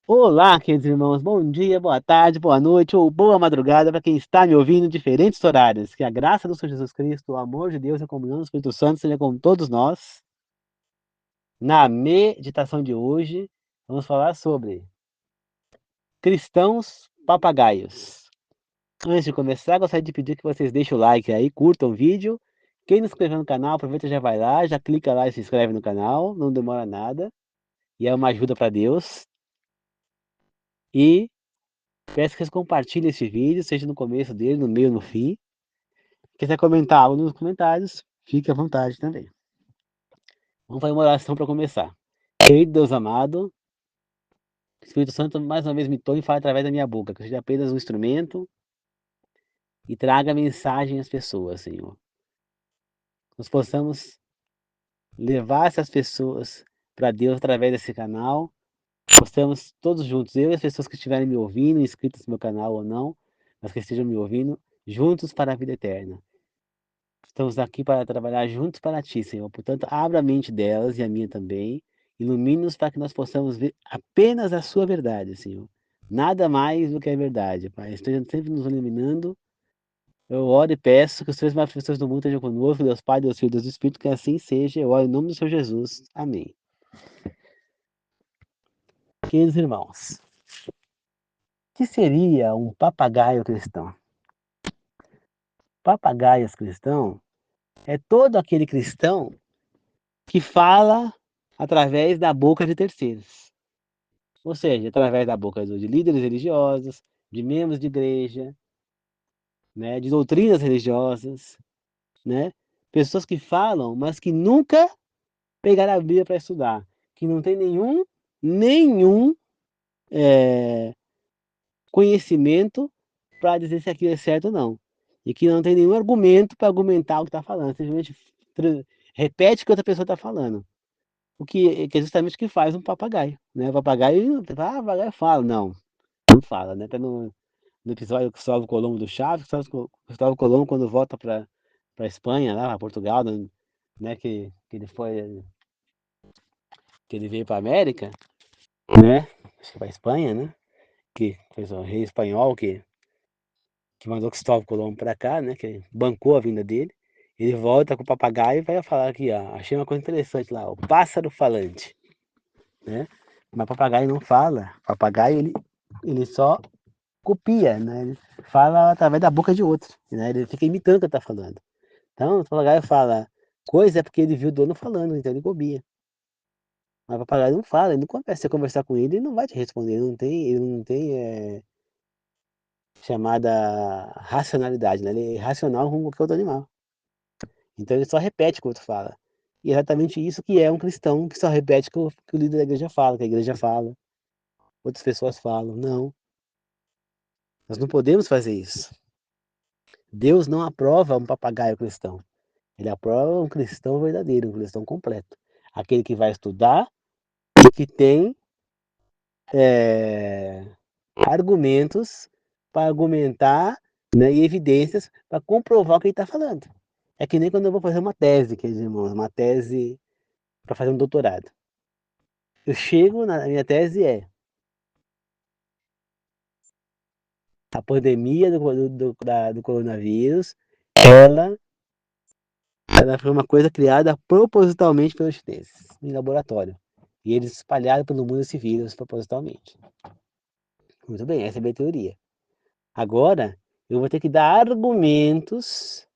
Olá, queridos irmãos, bom dia, boa tarde, boa noite ou boa madrugada para quem está me ouvindo em diferentes horários. Que a graça do Senhor Jesus Cristo, o amor de Deus e a comunhão do Espírito Santo seja com todos nós. Na meditação de hoje, vamos falar sobre cristãos papagaios. Antes de começar, gostaria de pedir que vocês deixem o like aí, curtam o vídeo. Quem não se inscreveu no canal, aproveita e já vai lá, já clica lá e se inscreve no canal, não demora nada. E é uma ajuda para Deus. E peço que vocês compartilhem esse vídeo, seja no começo dele, no meio, no fim. Quiser comentar algo nos comentários, fique à vontade também. Vamos fazer uma oração para começar. Querido Deus amado, Espírito Santo mais uma vez me tome e fale através da minha boca, que eu seja apenas um instrumento e traga a mensagem às pessoas, Senhor. Nós possamos levar essas pessoas para Deus através desse canal. Possamos todos juntos, eu e as pessoas que estiverem me ouvindo, inscritas no meu canal ou não, mas que estejam me ouvindo, juntos para a vida eterna. Estamos aqui para trabalhar juntos para ti, Senhor. Portanto, abra a mente delas e a minha também. Ilumine-nos para que nós possamos ver apenas a sua verdade, Senhor. Nada mais do que a verdade, Pai. Esteja sempre nos iluminando. Eu oro e peço que os três manifestações do mundo estejam conosco, Deus Pai, Deus Filho, Deus Espírito, que assim seja. Eu oro em nome do Senhor Jesus. Amém. Queridos irmãos, o que seria um papagaio cristão? Papagaios cristão é todo aquele cristão que fala através da boca de terceiros. Ou seja, através da boca de líderes religiosos, de membros de igreja, né, de doutrinas religiosas, né? Pessoas que falam, mas que nunca pegaram a Bíblia para estudar, que não tem nenhum conhecimento para dizer se aquilo é certo ou não. E que não tem nenhum argumento para argumentar o que está falando, simplesmente repete o que outra pessoa está falando. Que é justamente o que faz um papagaio, né? O papagaio, papagaio fala, não fala, né? Tá no episódio do Cristóvão Colombo do Chaves, Cristóvão Colombo quando volta para Espanha, lá para Portugal, né? Que ele foi, que ele veio para América, né? Acho que para Espanha, né? Que fez o rei espanhol que mandou Cristóvão Colombo para cá, né? Que bancou a vinda dele. Ele volta com o papagaio e vai falar aqui, ó. Achei uma coisa interessante lá, o pássaro falante, né? Mas papagaio não fala. Papagaio ele só copia, né? Ele fala através da boca de outro, né? Ele fica imitando o que está falando. Então, o papagaio fala coisa é porque ele viu o dono falando, então ele copia. Mas o papagaio não fala, ele não conversa. Se você conversar com ele, ele não vai te responder. Ele não tem chamada racionalidade, né? Ele é irracional como qualquer outro animal. Então ele só repete o que o outro fala. E é exatamente isso que é um cristão que só repete o que o líder da igreja fala, que a igreja fala, outras pessoas falam. Não, nós não podemos fazer isso. Deus não aprova um papagaio cristão. Ele aprova um cristão verdadeiro, um cristão completo. Aquele que vai estudar e que tem é, argumentos para argumentar, né, e evidências para comprovar o que ele está falando. É que nem quando eu vou fazer uma tese, queridos irmãos, uma tese para fazer um doutorado. Eu chego, na minha tese a pandemia do coronavírus, ela, ela foi uma coisa criada propositalmente pelos chineses, em laboratório. E eles espalharam pelo mundo esse vírus propositalmente. Muito bem, essa é a minha teoria. Agora, eu vou ter que dar argumentos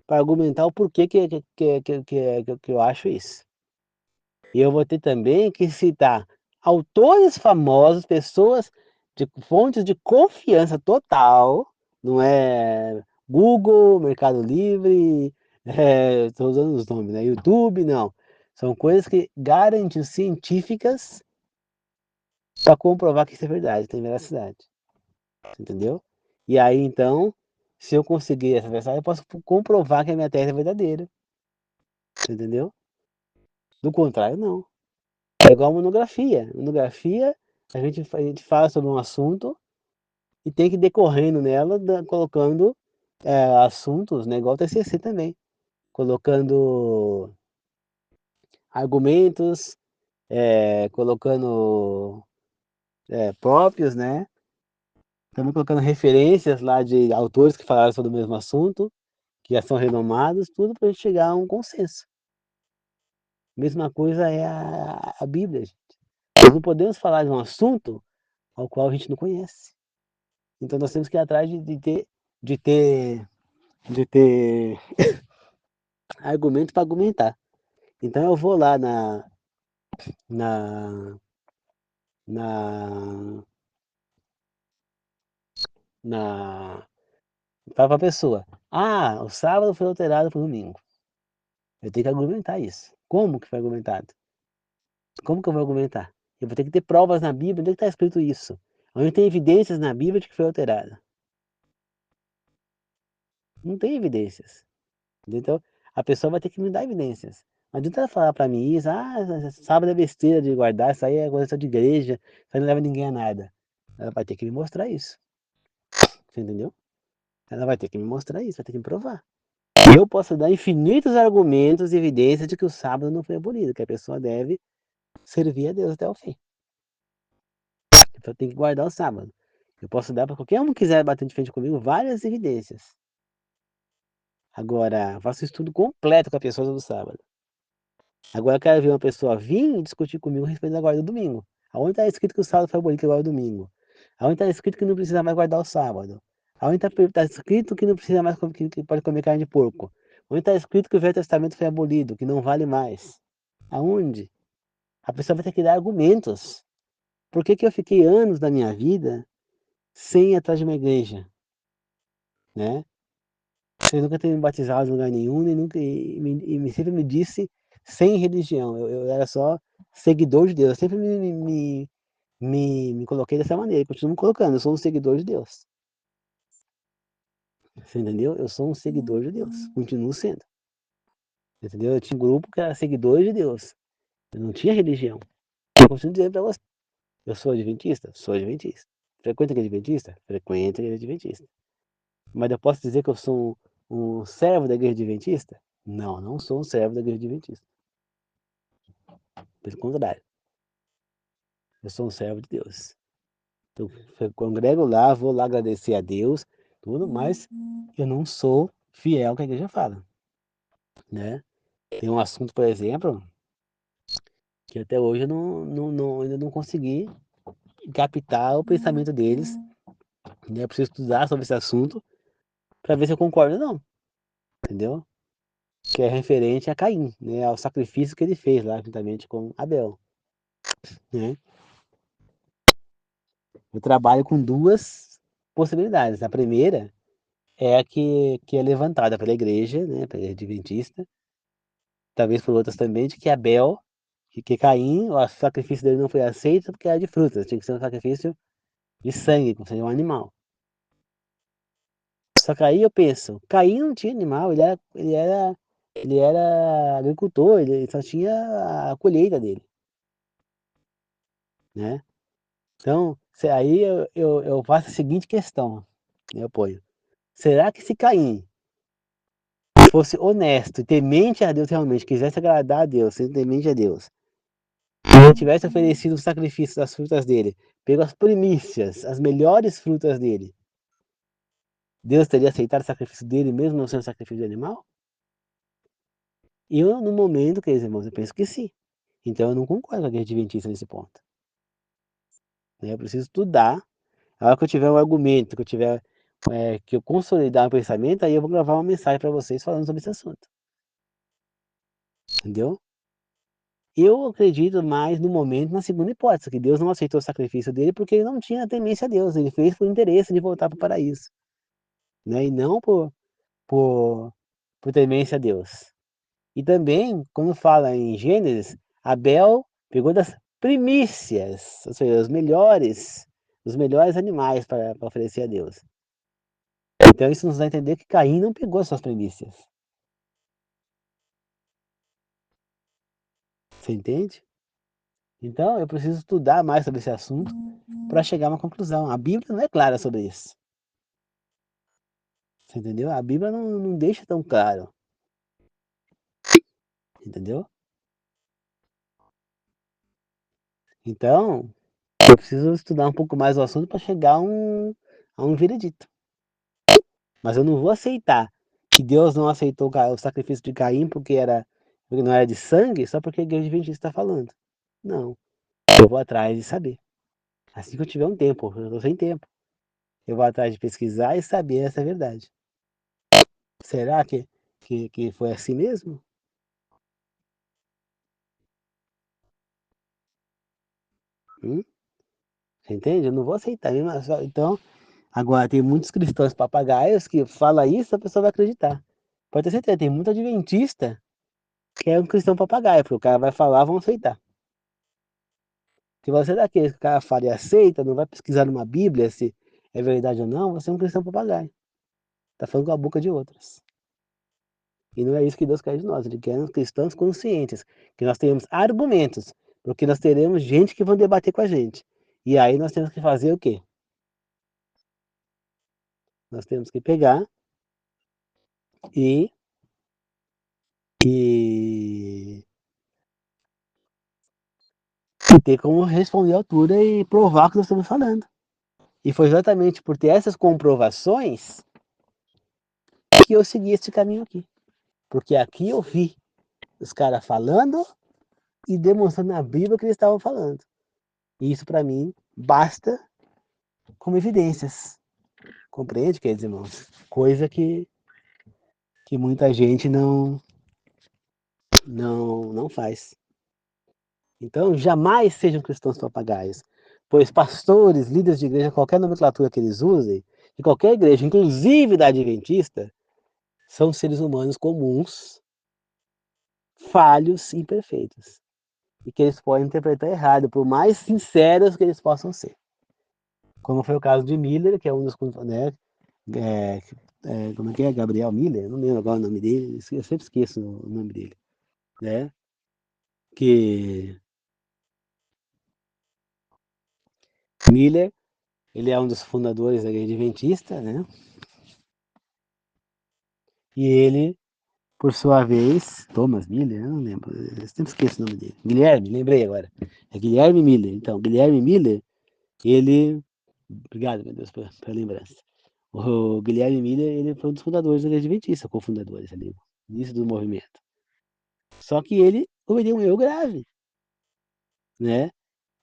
para argumentar o porquê que eu acho isso. E eu vou ter também que citar autores famosos, pessoas de fontes de confiança total, não é Google, Mercado Livre, estou usando os nomes, né? YouTube, não. São coisas que garantiam científicas para comprovar que isso é verdade, tem veracidade. Entendeu? E aí, então, se eu conseguir essa versão, eu posso comprovar que a minha tese é verdadeira. Entendeu? Do contrário, não. É igual a monografia. Monografia, a gente fala sobre um assunto e tem que ir decorrendo nela, colocando assuntos, né? Igual o TCC também. Colocando argumentos, colocando próprios, né? Estamos colocando referências lá de autores que falaram sobre o mesmo assunto, que já são renomados, tudo para a gente chegar a um consenso. Mesma coisa é a Bíblia, gente. Nós não podemos falar de um assunto ao qual a gente não conhece. Então nós temos que ir atrás de ter, de ter argumento para argumentar. Então eu vou lá na, na, na, fala para a pessoa, o sábado foi alterado para o domingo. Eu tenho que argumentar isso. Como que foi argumentado? Como que eu vou argumentar? Eu vou ter que ter provas na Bíblia, onde é que está escrito isso? Onde tem evidências na Bíblia de que foi alterada? Não tem evidências. Então, a pessoa vai ter que me dar evidências. Não adianta ela falar para mim isso, sábado é besteira de guardar, isso aí é coisa só de igreja, isso aí não leva ninguém a nada. Ela vai ter que me mostrar isso. Você entendeu? Ela vai ter que me mostrar isso, vai ter que me provar. E eu posso dar infinitos argumentos e evidências de que o sábado não foi abolido, que a pessoa deve servir a Deus até o fim. Então tem que guardar o sábado. Eu posso dar para qualquer um que quiser bater de frente comigo várias evidências. Agora, faço estudo completo com a pessoa do sábado. Agora eu quero ver uma pessoa vir e discutir comigo a respeito da guarda do domingo. Aonde está escrito que o sábado foi abolido, que guarda o domingo? Aonde está escrito que não precisa mais guardar o sábado? Aonde está escrito que não precisa mais que pode comer carne de porco? Onde está escrito que o Velho Testamento foi abolido, que não vale mais? Aonde? A pessoa vai ter que dar argumentos. Por que que eu fiquei anos da minha vida sem ir atrás de uma igreja, né? Eu nunca tenho me batizado em lugar nenhum, nem nunca, sempre me disse sem religião. Eu era só seguidor de Deus. Eu sempre me coloquei dessa maneira, e continuo me colocando. Eu sou um seguidor de Deus. Você entendeu? Eu sou um seguidor de Deus. Continuo sendo. Entendeu? Eu tinha um grupo que era seguidor de Deus. Eu não tinha religião. Eu continuo dizendo para você. Eu sou adventista? Sou adventista. Frequento a igreja adventista? Frequento a igreja adventista. Mas eu posso dizer que eu sou um servo da igreja adventista? Não, não sou um servo da igreja adventista. Pelo contrário, eu sou um servo de Deus. Eu congrego lá, vou lá agradecer a Deus, tudo, mas eu não sou fiel ao que a igreja fala, né? Tem um assunto, por exemplo, que até hoje eu ainda não consegui captar o pensamento deles, né? Eu preciso estudar sobre esse assunto para ver se eu concordo ou não, entendeu? Que é referente a Caim, né? Ao sacrifício que ele fez lá juntamente com Abel, né? Eu trabalho com duas possibilidades. A primeira é a que é levantada pela igreja, né, pela igreja adventista, talvez por outras também, de que Abel, que Caim, o sacrifício dele não foi aceito porque era de frutas, tinha que ser um sacrifício de sangue, como seja um animal. Só que aí eu penso, Caim não tinha animal, ele era agricultor, ele só tinha a colheita dele, né? Então, aí eu faço a seguinte questão, eu ponho, será que se Caim fosse honesto e temente a Deus realmente, quisesse agradar a Deus, sendo temente a Deus, e ele tivesse oferecido o sacrifício das frutas dele, pego as primícias, as melhores frutas dele, Deus teria aceitado o sacrifício dele mesmo não sendo sacrifício de animal? Eu, no momento, queridos irmãos, eu penso que sim. Então eu não concordo com a igreja adventista nesse ponto, né? Eu preciso estudar. A hora que eu tiver um argumento, que eu tiver que eu consolidar o pensamento, aí eu vou gravar uma mensagem para vocês falando sobre esse assunto. Entendeu? Eu acredito mais no momento na segunda hipótese, que Deus não aceitou o sacrifício dele porque ele não tinha temência a Deus, ele fez por interesse de voltar para o paraíso, né? E não por, por temência a Deus. E também, quando fala em Gênesis, Abel pegou das primícias, ou seja, os melhores animais para oferecer a Deus. Então isso nos dá a entender que Caim não pegou as suas primícias. Você entende? Então eu preciso estudar mais sobre esse assunto para chegar a uma conclusão. A Bíblia não é clara sobre isso. Você entendeu? A Bíblia não deixa tão claro. Entendeu? Então, Eu preciso estudar um pouco mais o assunto para chegar a um veredito. Mas eu não vou aceitar que Deus não aceitou o sacrifício de Caim porque não era de sangue, só porque a igreja adventista está falando. Não. Eu vou atrás de saber. Assim que eu tiver um tempo, eu estou sem tempo. Eu vou atrás de pesquisar e saber essa verdade. Será que foi assim mesmo? Hum? Você entende? Eu não vou aceitar. Então, agora tem muitos cristãos papagaios que fala isso, a pessoa vai acreditar. Pode ter certeza, tem muito adventista que é um cristão papagaio, porque o cara vai falar, vão aceitar. Se você é daqueles que o cara fala e aceita, não vai pesquisar numa Bíblia se é verdade ou não, você é um cristão papagaio. Tá falando com a boca de outros. E não é isso que Deus quer de nós. Ele quer cristãos conscientes, que nós tenhamos argumentos, porque nós teremos gente que vão debater com a gente. E aí nós temos que fazer o quê? Nós temos que pegar e, e, e ter como responder à altura e provar o que nós estamos falando. E foi exatamente por ter essas comprovações que eu segui este caminho aqui. Porque aqui eu vi os caras falando e demonstrando na Bíblia o que eles estavam falando. E isso para mim basta como evidências. Compreende, queridos irmãos? Coisa que muita gente não faz. Então, jamais sejam cristãos papagaios, pois pastores, líderes de igreja, qualquer nomenclatura que eles usem, de qualquer igreja, inclusive da adventista, são seres humanos comuns, falhos e imperfeitos. E que eles podem interpretar errado, por mais sinceros que eles possam ser. Como foi o caso de Miller, que é um dos, né, é, como é que é? Gabriel Miller? Não lembro agora o nome dele, eu sempre esqueço o nome dele, né? Que Miller, ele é um dos fundadores da Igreja Adventista, né? E ele, por sua vez, Thomas Miller, eu não lembro, eu sempre esqueço o nome dele. Guilherme, lembrei agora. É Guilherme Miller. Então, Guilherme Miller, ele. Obrigado, meu Deus, pela lembrança. O Guilherme Miller, ele foi um dos fundadores da Igreja Adventista, cofundadores ali, início do movimento. Só que ele cometeu um erro grave, né?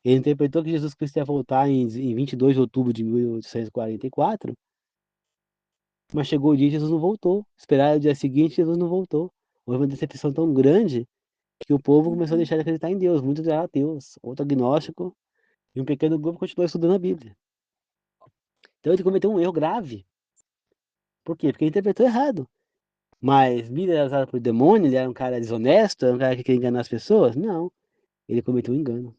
Ele interpretou que Jesus Cristo ia voltar em 22 de outubro de 1844, mas chegou o dia e Jesus não voltou. Esperaram o dia seguinte e Jesus não voltou. Houve uma decepção tão grande que o povo começou a deixar de acreditar em Deus. Muitos eram ateus, outro agnóstico, e um pequeno grupo continuou estudando a Bíblia. Então ele cometeu um erro grave. Por quê? Porque ele interpretou errado. Mas Miller era usado por demônio, ele era um cara desonesto, era um cara que queria enganar as pessoas? Não. Ele cometeu um engano.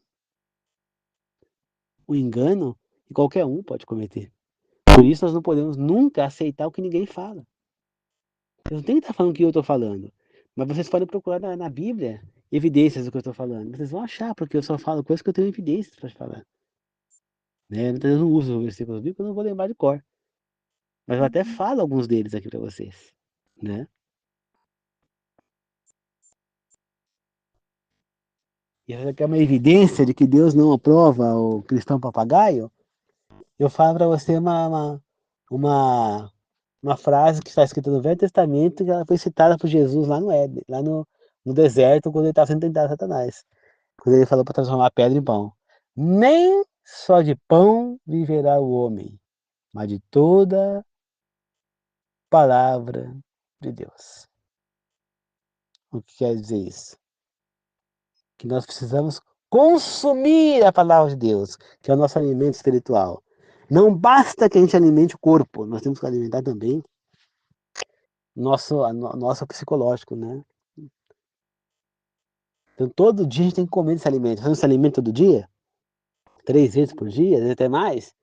O engano que qualquer um pode cometer. Por isso nós não podemos nunca aceitar o que ninguém fala. Vocês não tem que estar falando o que eu estou falando. Mas vocês podem procurar na Bíblia evidências do que eu estou falando. Vocês vão achar, porque eu só falo coisas que eu tenho evidências para falar. Né? Muitas vezes eu não uso versículos bíblicos, eu não vou lembrar de cor. Mas eu até falo alguns deles aqui para vocês. Né? E você quer uma evidência de que Deus não aprova o cristão papagaio? Eu falo para você uma, uma frase que está escrita no Velho Testamento, que ela foi citada por Jesus lá no Éden, lá no deserto, quando ele estava sendo tentado a Satanás. Quando ele falou para transformar a pedra em pão. Nem só de pão viverá o homem, mas de toda palavra de Deus. O que quer dizer isso? Que nós precisamos consumir a palavra de Deus, que é o nosso alimento espiritual. Não basta que a gente alimente o corpo, nós temos que alimentar também nosso psicológico, né? Então todo dia a gente tem que comer esse alimento. Fazendo esse alimento todo dia, 3 vezes por dia, até mais.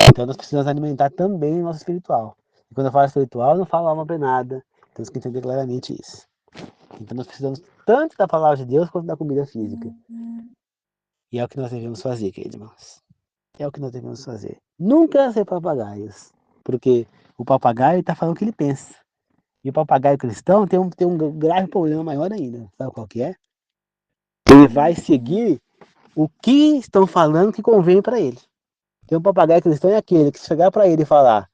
Então nós precisamos alimentar também o nosso espiritual. E quando eu falo espiritual, eu não falo alma penada. Temos que entender claramente isso. Então nós precisamos tanto da palavra de Deus quanto da comida física. E é o que nós devemos fazer, queridos irmãos. É o que nós devemos fazer. Nunca ser papagaios. Porque o papagaio está falando o que ele pensa. E o papagaio cristão tem um grave problema maior ainda. Sabe qual que é? Ele vai seguir o que estão falando que convém para ele. Tem um papagaio cristão é aquele que se chegar para ele e falar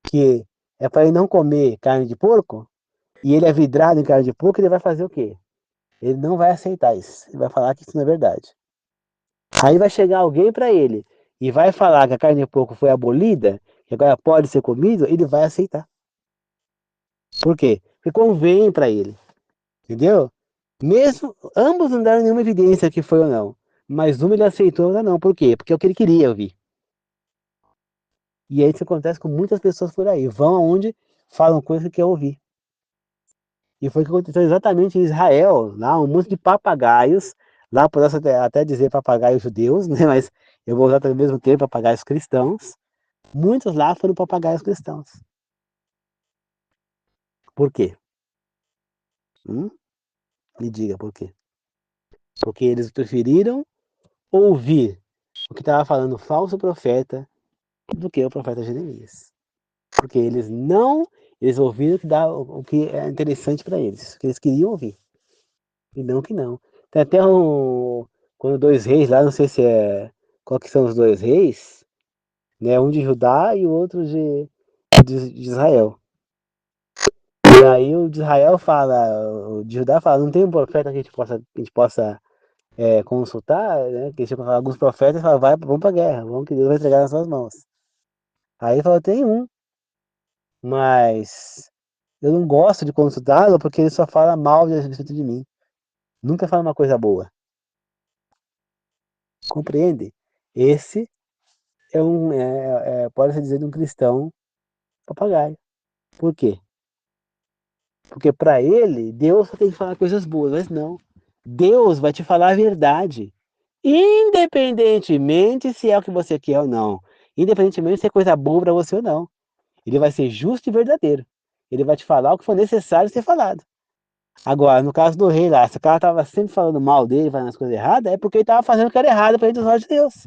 que é para ele não comer carne de porco, e ele é vidrado em carne de porco, ele vai fazer o quê? Ele não vai aceitar isso. Ele vai falar que isso não é verdade. Aí vai chegar alguém para ele e vai falar que a carne de porco foi abolida, que agora pode ser comido, ele vai aceitar. Por quê? Porque convém para ele. Entendeu? Mesmo, ambos não deram nenhuma evidência que foi ou não. Mas uma ele aceitou, outra não. Por quê? Porque é o que ele queria ouvir. E aí isso acontece com muitas pessoas por aí. Vão aonde falam coisas que quer ouvir. E foi o que aconteceu exatamente em Israel. Lá um monte de papagaios. Lá posso até dizer papagaios judeus, né? Mas eu vou usar também ao mesmo tempo papagaios cristãos. Muitos lá foram papagaios cristãos. Por quê? Me diga por quê. Porque eles preferiram ouvir o que estava falando o falso profeta do que o profeta Jeremias. Porque eles ouviram o que é interessante para eles, o que eles queriam ouvir, e não que não. Tem até quando dois reis lá, não sei se é, qual que são os dois reis, né, um de Judá e o outro de Israel. E aí o de Israel fala, o de Judá fala, não tem um profeta que a gente possa consultar, né, que chega alguns profetas e fala, vamos para a guerra, vamos que Deus vai entregar nas suas mãos. Aí ele falou, tem um, mas eu não gosto de consultá-lo porque ele só fala mal a respeito de mim. Nunca fala uma coisa boa. Compreende? Esse pode-se dizer, de um cristão papagaio. Por quê? Porque para ele, Deus só tem que falar coisas boas, mas não. Deus vai te falar a verdade. Independentemente se é o que você quer ou não. Independentemente se é coisa boa para você ou não. Ele vai ser justo e verdadeiro. Ele vai te falar o que for necessário ser falado. Agora, no caso do rei lá, se o cara tava sempre falando mal dele, fazendo as coisas erradas, é porque ele tava fazendo o que era errado para ele dos olhos de Deus.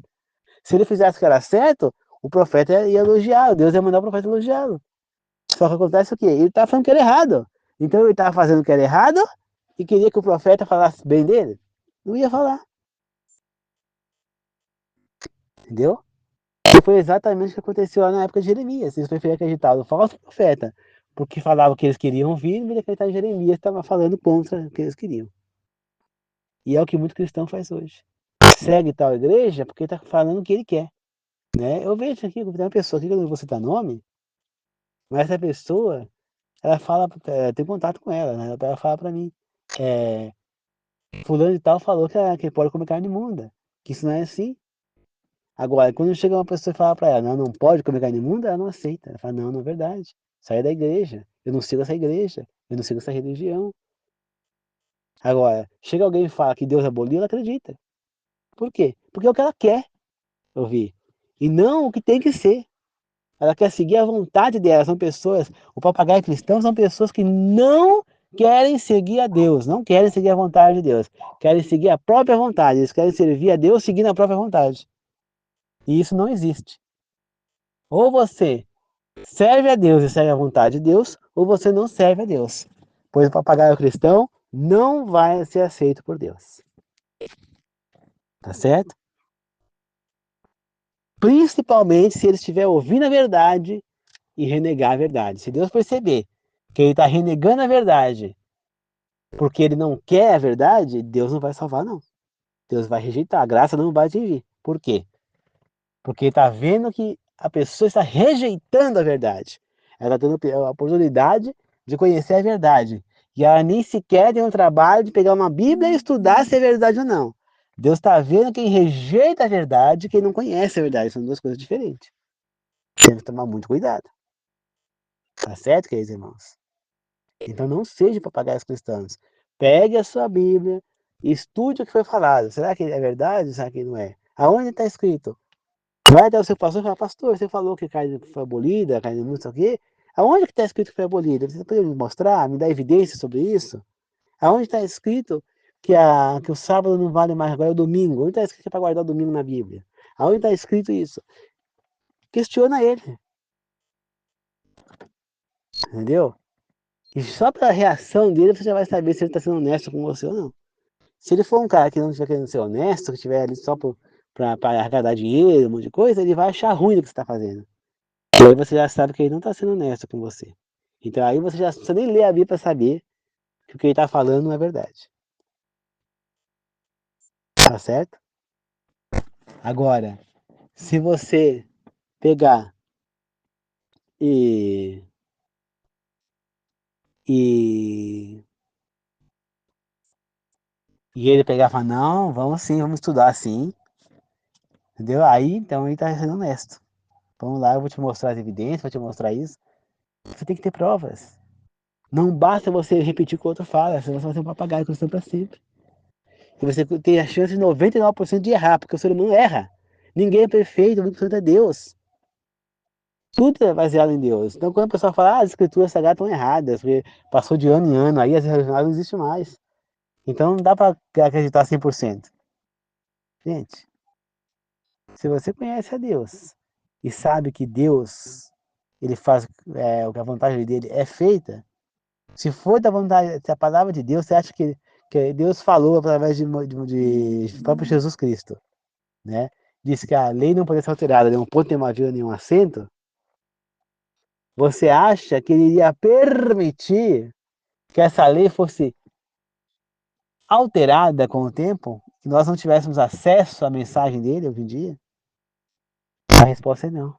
Se ele fizesse o que era certo, o profeta ia elogiá-lo, Deus ia mandar o profeta elogiá-lo. Só que acontece o quê? Ele tava falando o que era errado. Então ele tava fazendo o que era errado e queria que o profeta falasse bem dele. Não ia falar, entendeu? E foi exatamente o que aconteceu lá na época de Jeremias. Eles preferiam acreditar no falso profeta, porque falava o que eles queriam ouvir, em vez de acreditar em Jeremias, que estava falando contra o que eles queriam. E é o que muito cristão faz hoje. Segue tal igreja porque está falando o que ele quer. Né? Eu vejo aqui, tem uma pessoa aqui que eu não vou citar nome, mas essa pessoa, ela fala, tem contato com ela, né? Ela fala para mim, é, fulano de tal falou que pode comer carne imunda, que isso não é assim. Agora, quando chega uma pessoa e fala para ela, não pode comer carne imunda, ela não aceita. Ela fala, não é verdade. Sai da igreja. Eu não sigo essa igreja. Eu não sigo essa religião. Agora, chega alguém e fala que Deus aboliu, ela acredita. Por quê? Porque é o que ela quer ouvir. E não o que tem que ser. Ela quer seguir a vontade dela. São pessoas, o papagaio cristão são pessoas que não querem seguir a Deus, não querem seguir a vontade de Deus. Querem seguir a própria vontade. Eles querem servir a Deus seguindo a própria vontade. E isso não existe. Ou você serve a Deus e segue a vontade de Deus, ou você não serve a Deus. Pois o papagaio cristão não vai ser aceito por Deus. Tá certo? Principalmente se ele estiver ouvindo a verdade e renegar a verdade. Se Deus perceber que ele está renegando a verdade porque ele não quer a verdade, Deus não vai salvar, não. Deus vai rejeitar, a graça não vai atingir. Por quê? Porque ele está vendo que a pessoa está rejeitando a verdade. Ela está tendo a oportunidade de conhecer a verdade. E ela nem sequer tem um trabalho de pegar uma Bíblia e estudar se é verdade ou não. Deus está vendo quem rejeita a verdade e quem não conhece a verdade. São duas coisas diferentes. Temos que tomar muito cuidado. Tá certo, queridos irmãos? Então não seja papagaios cristãos. Pegue a sua Bíblia, estude o que foi falado. Será que é verdade? Será que não é? Aonde está escrito? Vai até o seu pastor e fala, pastor, você falou que a carne foi abolida, a carne não sei o quê. Aonde que está escrito que foi abolida? Você pode me mostrar, me dar evidência sobre isso? Aonde está escrito que o sábado não vale mais, agora é o domingo? Onde está escrito que é para guardar o domingo na Bíblia? Aonde está escrito isso? Questiona ele, entendeu? E só pela reação dele você já vai saber se ele está sendo honesto com você ou não. Se ele for um cara que não estiver querendo ser honesto, que estiver ali só para arrecadar dinheiro, um monte de coisa, ele vai achar ruim do que você está fazendo. E aí você já sabe que ele não está sendo honesto com você. Então aí você já não precisa nem ler a Bíblia para saber que o que ele está falando não é verdade. Tá certo? Agora, se você pegar e, e, e ele pegar e falar, não, vamos sim, vamos estudar sim, entendeu? Aí então ele está sendo honesto. Vamos lá, eu vou te mostrar as evidências, vou te mostrar isso. Você tem que ter provas. Não basta você repetir o que o outro fala, senão você vai ser um papagaio cristão para sempre. E você tem a chance de 99% de errar, porque o ser humano erra. Ninguém é perfeito, o único perfeito é Deus. Tudo é baseado em Deus. Então, quando o pessoal fala, as escrituras sagradas estão erradas, porque passou de ano em ano, aí as religiões não existem mais. Então, não dá para acreditar 100%. Gente, se você conhece a Deus e sabe que Deus, ele faz o que a vontade dele é feita, se for da vontade, se a palavra de Deus, você acha que Deus falou através de próprio Jesus Cristo, né? Disse que a lei não poderia ser alterada, nem um ponto, nem uma vírgula, nem um acento. Você acha que ele iria permitir que essa lei fosse alterada com o tempo? Que nós não tivéssemos acesso à mensagem dele hoje em dia? A resposta é não.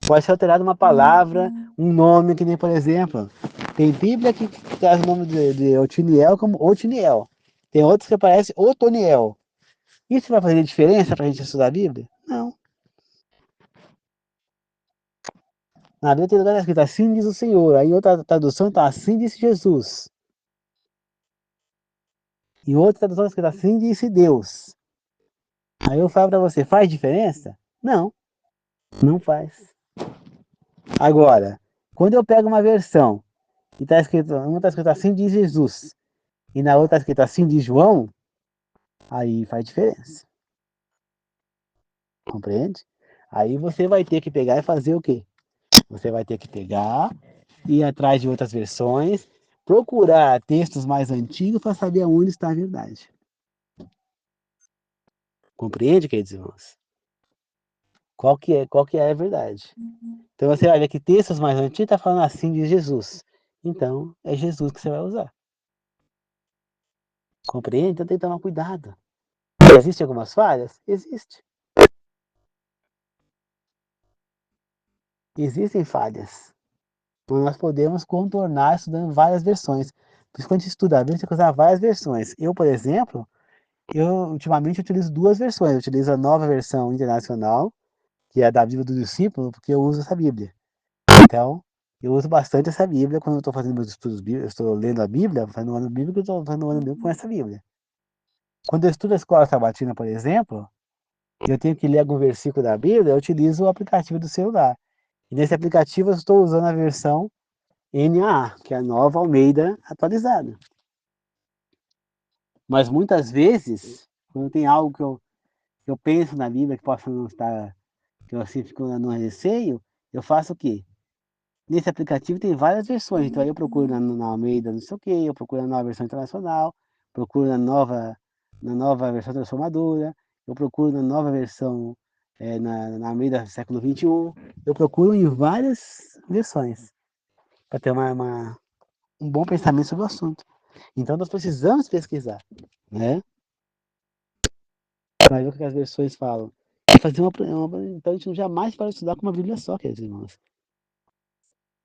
Pode ser alterada uma palavra, um nome, que nem, por exemplo, tem Bíblia que traz o nome de Otiniel como Otiniel. Tem outros que aparecem Otoniel. Isso vai fazer diferença para a gente estudar a Bíblia? Não. Na Bíblia tem lugar escrito assim diz o Senhor. Aí em outra tradução está assim disse Jesus. Em outra tradução está escrito assim disse Deus. Aí eu falo para você, faz diferença? Não, não faz. Agora, quando eu pego uma versão e está escrito, uma está escrito assim diz Jesus e na outra está escrito assim diz João, aí faz diferença. Compreende? Aí você vai ter que pegar e fazer o quê? Você vai ter que pegar, ir atrás de outras versões, procurar textos mais antigos para saber aonde está a verdade. Compreende, queridos irmãos? Qual que é a verdade? Então você vai ver que textos mais antigos está falando assim de Jesus. Então, é Jesus que você vai usar. Compreende? Então tem que tomar cuidado. Existem algumas falhas? Existe. Existem falhas. Mas nós podemos contornar estudando várias versões. Por isso, quando a gente estuda a Bíblia, tem que usar várias versões. Eu, por exemplo, ultimamente utilizo duas versões. Eu utilizo a nova versão internacional, que é a da Bíblia do discípulo, porque eu uso essa Bíblia. Então, eu uso bastante essa Bíblia quando eu estou fazendo meus estudos bíblicos, eu estou lendo a Bíblia, fazendo um ano bíblico, eu estou fazendo um ano bíblico com essa Bíblia. Quando eu estudo a escola sabatina, por exemplo, eu tenho que ler algum versículo da Bíblia, eu utilizo o aplicativo do celular. E nesse aplicativo eu estou usando a versão NAA, que é a Nova Almeida atualizada. Mas muitas vezes, quando tem algo que eu penso na Bíblia que possa não estar, que eu assim fico no receio, eu faço o quê? Nesse aplicativo tem várias versões, então aí eu procuro na Almeida não sei o quê, eu procuro na nova versão internacional, procuro na nova versão transformadora, eu procuro na nova versão na Almeida século XXI, eu procuro em várias versões, para ter um bom pensamento sobre o assunto. Então nós precisamos pesquisar, né? Para ver o que as versões falam. E fazer então a gente jamais pode estudar com uma Bíblia só, queridos irmãos.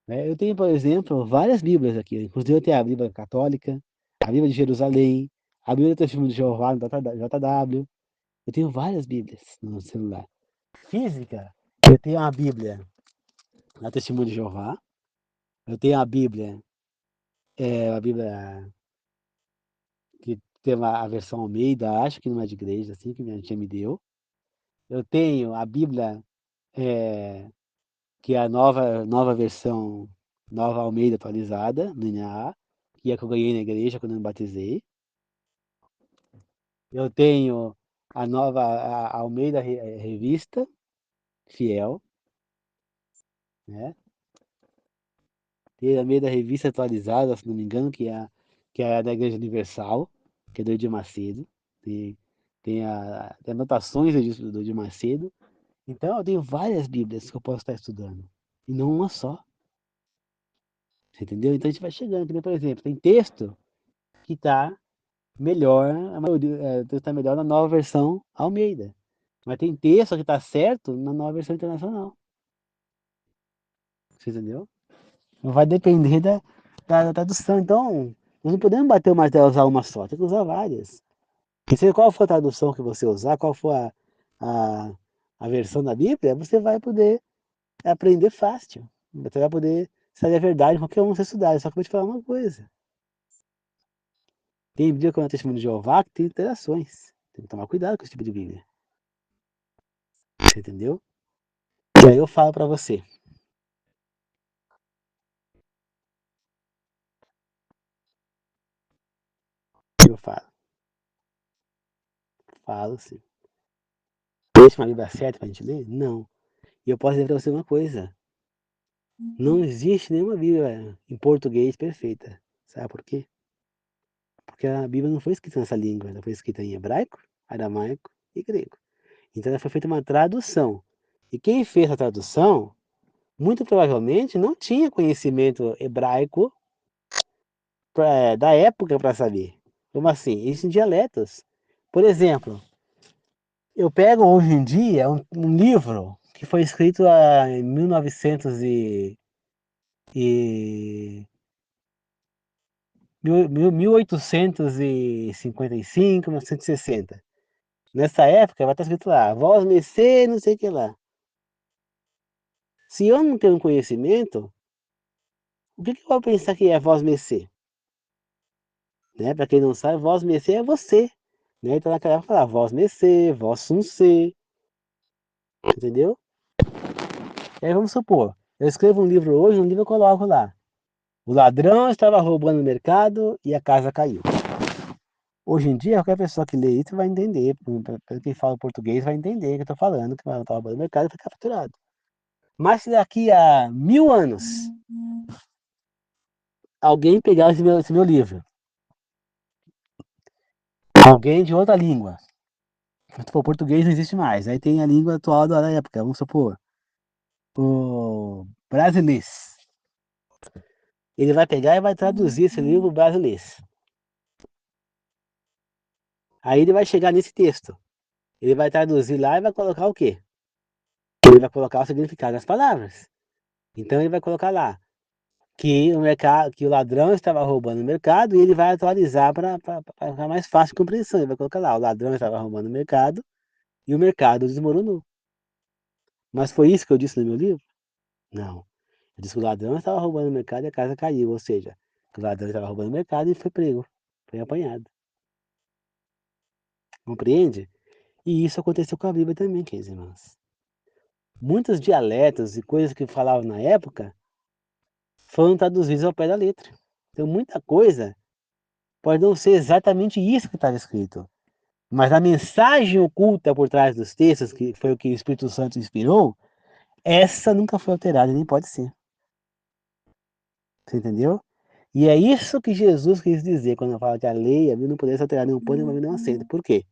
Eu tenho, por exemplo, várias Bíblias aqui. Inclusive eu tenho a Bíblia Católica, a Bíblia de Jerusalém, a Bíblia do Testemunho de Jeová no JW. Eu tenho várias Bíblias no celular. Física, eu tenho a Bíblia do Testemunho de Jeová. Eu tenho a Bíblia que tem a versão Almeida, acho que não é de igreja, assim, que minha tia me deu. Eu tenho a Bíblia, é, que é a nova versão, nova Almeida atualizada, no NAA, que é a que eu ganhei na igreja quando eu me batizei. Eu tenho a nova a Almeida Revista Fiel, né? Tem a Almeida Revista atualizada, se não me engano, que é a da Igreja Universal. que é do Edir Macedo, tem anotações do Edir Macedo. Então, eu tenho várias Bíblias que eu posso estar estudando, e não uma só. Você entendeu? Então, a gente vai chegando, que nem, por exemplo, tem texto que está melhor, a maioria está melhor na nova versão Almeida. Mas tem texto que está certo na nova versão internacional. Você entendeu? Vai depender da tradução. Então, nós não podemos bater o martelo e usar uma só, tem que usar várias. E se qual for a tradução que você usar, qual for a, a versão da Bíblia, você vai poder aprender fácil. Você vai poder saber a verdade, qualquer um você estudar. Só que eu vou te falar uma coisa. Tem Bíblia como é o Testemunho de Jeová que tem interações. Tem que tomar cuidado com esse tipo de Bíblia. Você entendeu? E aí eu falo para você. Eu falo sim. Deixa uma Bíblia certa pra gente ler? Não. E eu posso dizer pra você uma coisa. Não existe nenhuma Bíblia em português perfeita. Sabe por quê? Porque a Bíblia não foi escrita nessa língua. Ela foi escrita em hebraico, aramaico e grego. Então ela foi feita uma tradução. E quem fez a tradução, muito provavelmente não tinha conhecimento hebraico da época para saber. Como assim? Existem dialetos. Por exemplo, eu pego hoje em dia um livro que foi escrito em 1855, 1960. Nessa época vai estar escrito lá, vós mercê, não sei o que lá. Se eu não tenho um conhecimento, o que eu vou pensar que é vós mercê? Né? Para quem não sabe, vós mercê é você. Né? Então naquela época falar vós mercê, vós sum ser, entendeu? E aí vamos supor, eu escrevo um livro hoje, um livro eu coloco lá. O ladrão estava roubando o mercado e a casa caiu. Hoje em dia, qualquer pessoa que lê isso vai entender, quem fala português vai entender o que eu estou falando, que o ladrão estava roubando o mercado e foi capturado. Mas se daqui a 1000 anos alguém pegar esse meu livro, alguém de outra língua, o português não existe mais, aí tem a língua atual da época, vamos supor, o brasileiro. Ele vai pegar e vai traduzir esse livro brasileiro. Aí ele vai chegar nesse texto. Ele vai traduzir lá e vai colocar o quê? Ele vai colocar o significado das palavras. Então ele vai colocar lá que o ladrão estava roubando o mercado e ele vai atualizar para ficar mais fácil de compreensão. Ele vai colocar lá, o ladrão estava roubando o mercado e o mercado desmoronou. Mas foi isso que eu disse no meu livro? Não. Eu disse que o ladrão estava roubando o mercado e a casa caiu, ou seja, que o ladrão estava roubando o mercado e foi prego, foi apanhado. Compreende? E isso aconteceu com a Bíblia também, queridos irmãos. Muitos dialetos e coisas que falavam na época foram traduzidos ao pé da letra. Então muita coisa pode não ser exatamente isso que estava escrito, mas a mensagem oculta por trás dos textos, que foi o que o Espírito Santo inspirou, essa nunca foi alterada, nem pode ser. Você entendeu? E é isso que Jesus quis dizer quando fala que a lei, a Bíblia não poderia ser alterada nem um ponto, nem uma vírgula, nem uma acento. Por quê?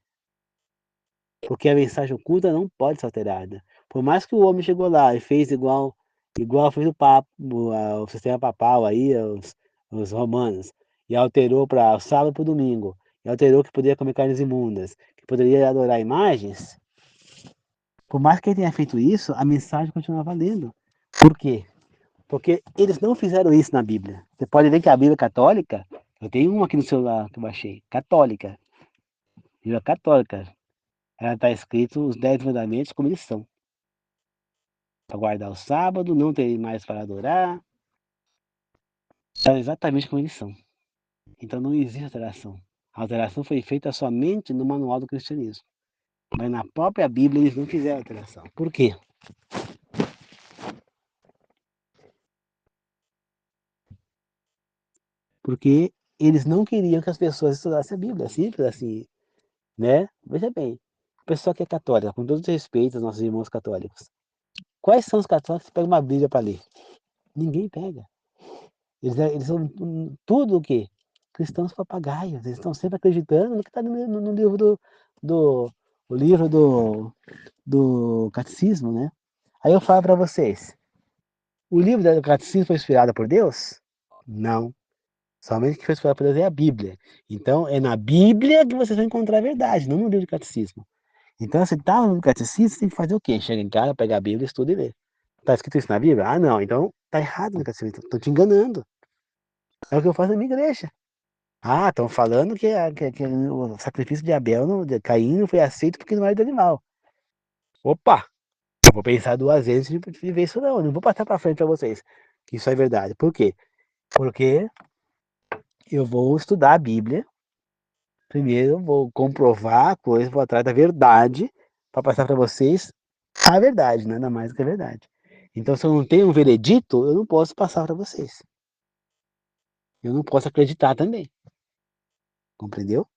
Porque a mensagem oculta não pode ser alterada. Por mais que o homem chegou lá e fez igual fez o papo, o sistema papal aí, os romanos, e alterou para sábado para o domingo, e alterou que poderia comer carnes imundas, que poderia adorar imagens, por mais que ele tenha feito isso, a mensagem continua valendo. Por quê? Porque eles não fizeram isso na Bíblia. Você pode ver que a Bíblia católica, eu tenho uma aqui no celular que eu baixei, católica, Bíblia católica, ela está escrito os 10 mandamentos como eles são. Para guardar o sábado, não ter mais para adorar, é exatamente como eles são. Então não existe alteração. A alteração foi feita somente no manual do cristianismo. Mas na própria Bíblia eles não fizeram alteração. Por quê? Porque eles não queriam que as pessoas estudassem a Bíblia. Simples assim, né? Veja bem, a pessoa que é católica, com todo respeito aos nossos irmãos católicos, quais são os católicos que pegam uma Bíblia para ler? Ninguém pega. Eles são tudo o quê? cristãos papagaios, eles estão sempre acreditando no que está no livro do, o livro do catecismo, né? Aí eu falo para vocês, o livro do catecismo foi inspirado por Deus? Não. Somente que foi inspirado por Deus é a Bíblia. Então, é na Bíblia que vocês vão encontrar a verdade, não no livro do catecismo. Então, se está no livro do catecismo, você tem que fazer o quê? Chega em casa, pega a Bíblia, estuda e lê. Está escrito isso na Bíblia? Ah, não. Então, está errado no catecismo. Estão te enganando. É o que eu faço na minha igreja. Ah, estão falando que o sacrifício de Abel, de Caim, não foi aceito porque não era de animal. Opa! Eu vou pensar duas vezes de ver isso não. Eu não vou passar para frente para vocês que isso é verdade. Por quê? Porque eu vou estudar a Bíblia. Primeiro, eu vou comprovar a coisa, vou atrás da verdade para passar para vocês a verdade, nada mais do que a verdade. Então, se eu não tenho um veredito, eu não posso passar para vocês. Eu não posso acreditar também. Compreendeu?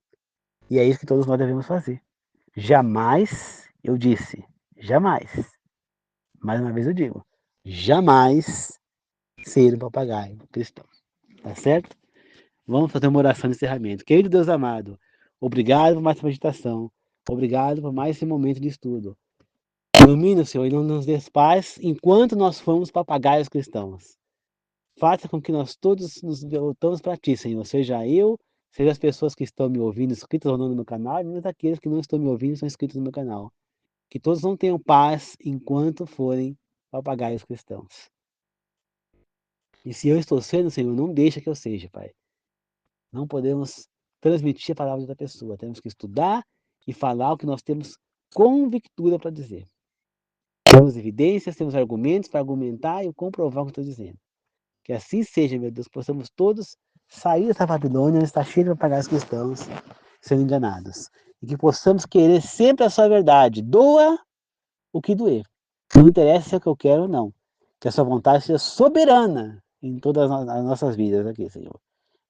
E é isso que todos nós devemos fazer. Jamais, eu disse, jamais, mais uma vez eu digo, jamais ser um papagaio cristão. Tá certo? Vamos fazer uma oração de encerramento. Querido Deus amado, obrigado por mais essa meditação. Obrigado por mais esse momento de estudo. Ilumina, Senhor, e não nos dê paz enquanto nós formos papagaios cristãos. Faça com que nós todos nos voltamos para Ti, Senhor. Seja eu, seja as pessoas que estão me ouvindo, inscritas ou não no meu canal, e mesmo aqueles que não estão me ouvindo e são inscritos no meu canal. Que todos não tenham paz enquanto forem papagaios cristãos. E se eu estou sendo, Senhor, não deixa que eu seja, Pai. Não podemos transmitir a palavra da pessoa. Temos que estudar e falar o que nós temos convictura para dizer. Temos evidências, temos argumentos para argumentar e comprovar o que estou dizendo. Que assim seja, meu Deus, possamos todos sair dessa Babilônia, onde está cheio de papagaios cristãos sendo enganados. E que possamos querer sempre a sua verdade. Doa o que doer. Não interessa se é o que eu quero ou não. Que a sua vontade seja soberana em todas as nossas vidas aqui, Senhor.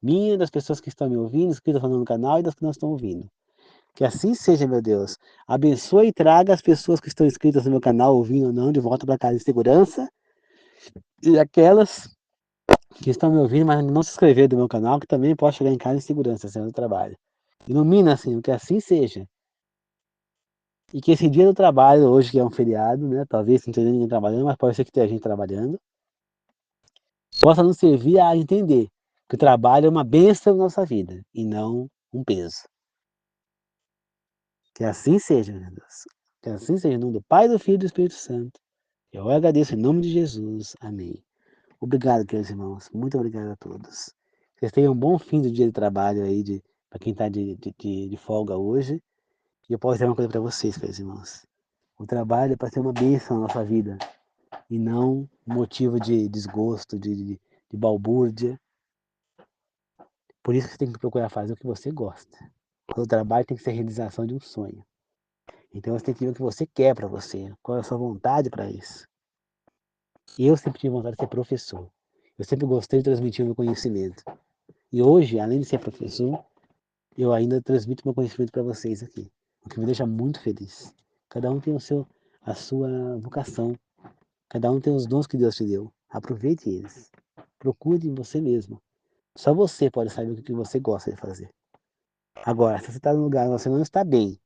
Minha, das pessoas que estão me ouvindo, inscritas no canal e das que não estão ouvindo. Que assim seja, meu Deus. Abençoe e traga as pessoas que estão inscritas no meu canal, ouvindo ou não, de volta para casa em segurança. E aquelas que estão me ouvindo, mas não se inscreveram do meu canal, que também possam chegar em casa em segurança, sendo trabalho. Ilumina, Senhor, que assim seja. E que esse dia do trabalho, hoje que é um feriado, né? Talvez não tenha ninguém trabalhando, mas pode ser que tenha gente trabalhando, possa nos servir a entender que o trabalho é uma bênção na nossa vida e não um peso. Que assim seja, meu Deus. Que assim seja, em nome do Pai, do Filho e do Espírito Santo. Eu agradeço em nome de Jesus. Amém. Obrigado, queridos irmãos. Muito obrigado a todos. Que vocês tenham um bom fim do dia de trabalho aí, para quem está de folga hoje. E eu posso dizer uma coisa para vocês, queridos irmãos. O trabalho é para ser uma bênção na nossa vida e não motivo de desgosto, de balbúrdia. Por isso que você tem que procurar fazer o que você gosta. O trabalho tem que ser a realização de um sonho. Então você tem que ver o que você quer para você, qual é a sua vontade para isso. Eu sempre tive vontade de ser professor. Eu sempre gostei de transmitir o meu conhecimento. E hoje, além de ser professor, eu ainda transmito meu conhecimento para vocês aqui, o que me deixa muito feliz. Cada um tem a sua vocação, cada um tem os dons que Deus te deu. Aproveite eles. Procure em você mesmo. Só você pode saber o que você gosta de fazer. Agora, se você está num lugar onde você não está bem,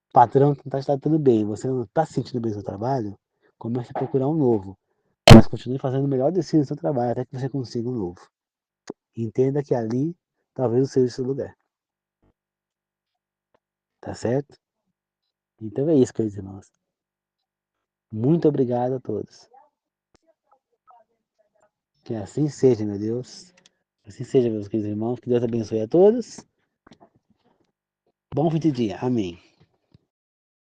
o patrão não está tratando bem, você não está se sentindo bem no seu trabalho, comece a procurar um novo. Mas continue fazendo o melhor de si no seu trabalho até que você consiga um novo. Entenda que ali talvez não seja o seu lugar. Tá certo? Então é isso, queridos irmãos. Muito obrigado a todos. Que assim seja, meu Deus. Assim seja, meus queridos irmãos. Que Deus abençoe a todos. Bom fim de dia. Amém.